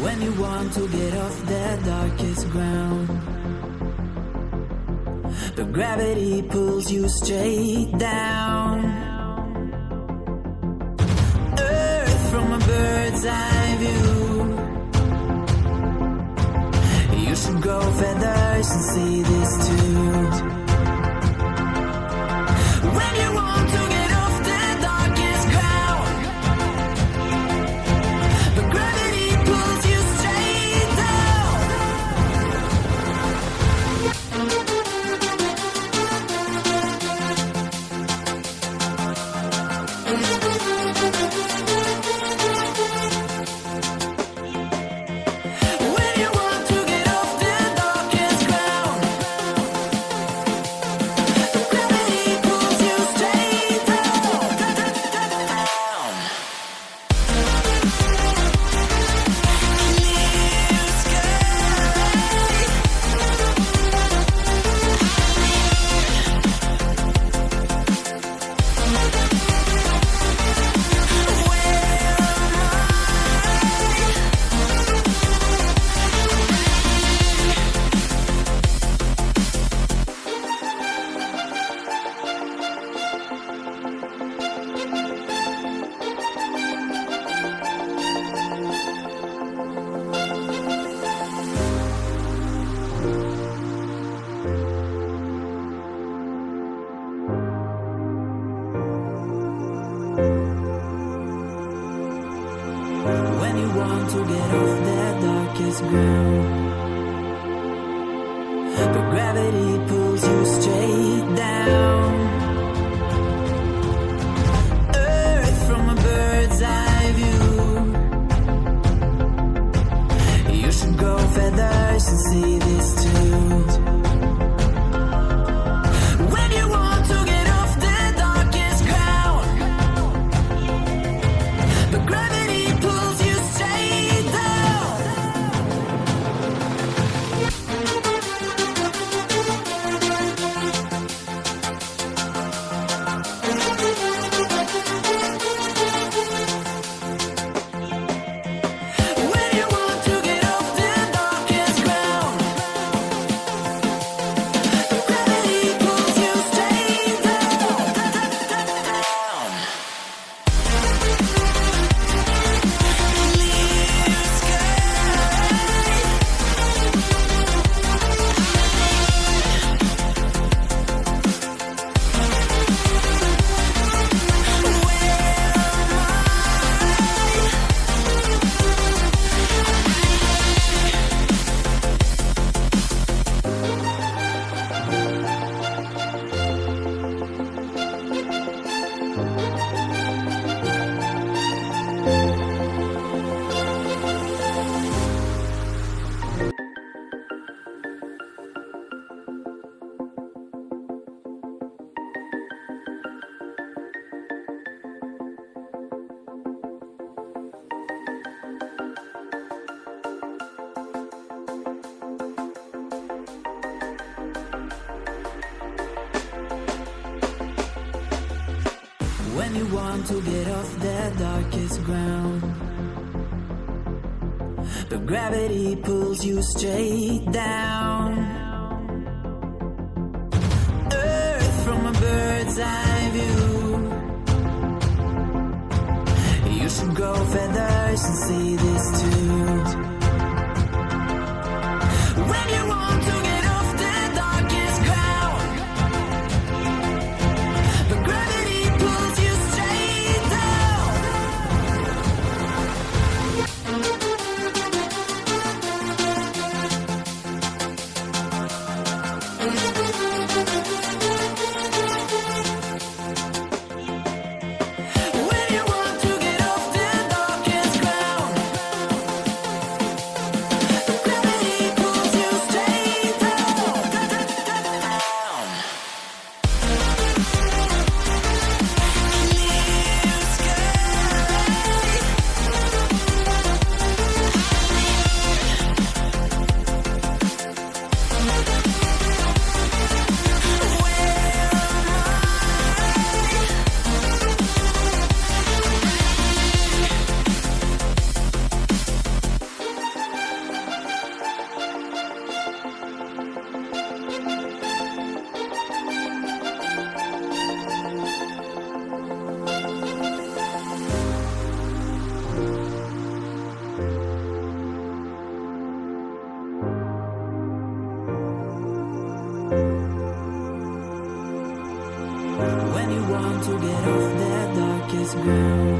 When you want to get off the darkest ground, but gravity pulls you straight down. Earth from a bird's eye view. You should grow feathers and see this too. When you want to get off the darkest ground, but gravity pulls you straight down. When you want to get off the darkest ground, but gravity pulls you straight down. Clear sky. When you want to get off that darkest ground, but gravity pulls you straight down. Earth from a bird's eye view. You should grow feathers and see this too. When you want to get off the darkest ground, but gravity pulls you straight down. When you want to get off the darkest ground, but gravity pulls you straight down. Clear sky. When you want to get off the darkest ground, but gravity pulls you straight down. Earth from a bird's eye view. You should grow feathers and see this too. When you want to get off the darkest ground, but gravity pulls you straight down. When you want to get off the darkest ground, When you want to get off that darkest ground,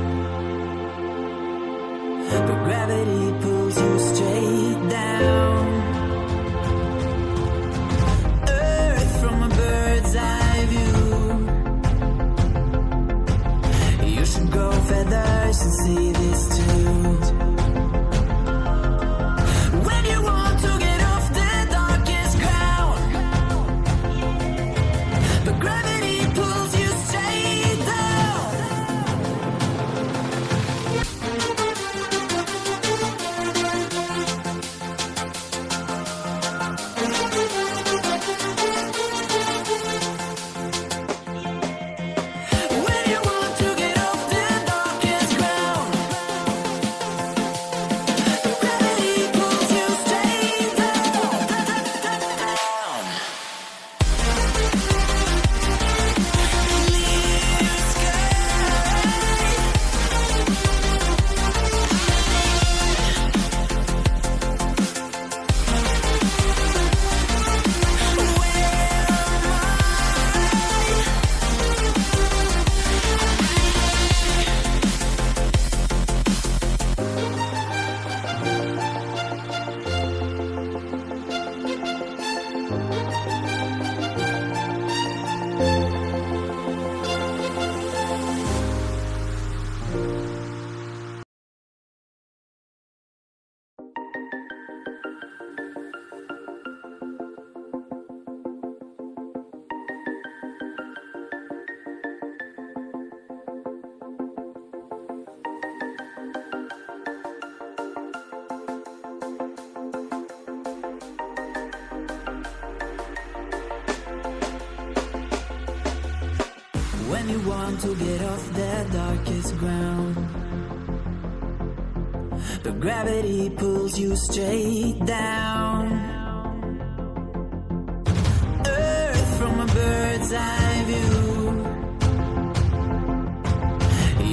but gravity pulls you straight down. Earth from a bird's eye view. You should grow feathers and see this too. When you want to get off the darkest ground, but gravity pulls you straight down. When you want to get off the darkest ground, gravity pulls you straight down. Clear sky. When you want to get off that darkest ground, but gravity pulls you straight down. Earth from a bird's eye view.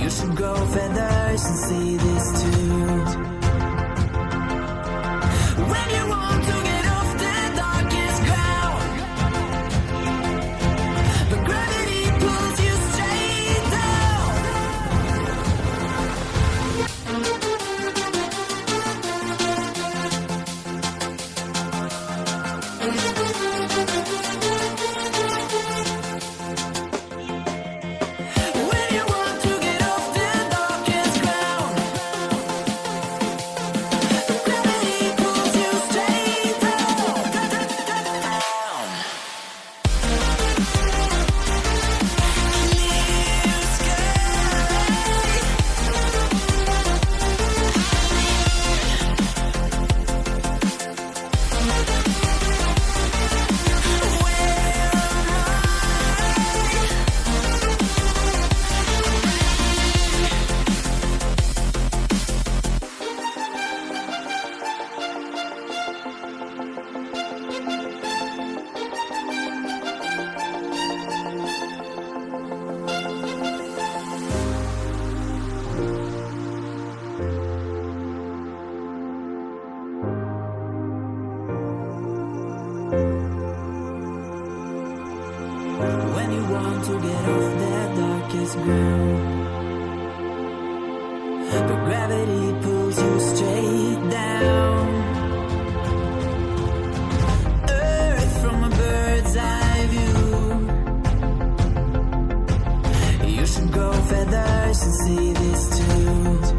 You should grow feathers and see this too. When you want to get off the darkest ground, but gravity pulls you straight down. When you want to get off the darkest ground, gravity pulls you straight down. Clear sky. When you want to get off that darkest ground, but gravity pulls you straight down. Earth from a bird's eye view. You should grow feathers and see this too.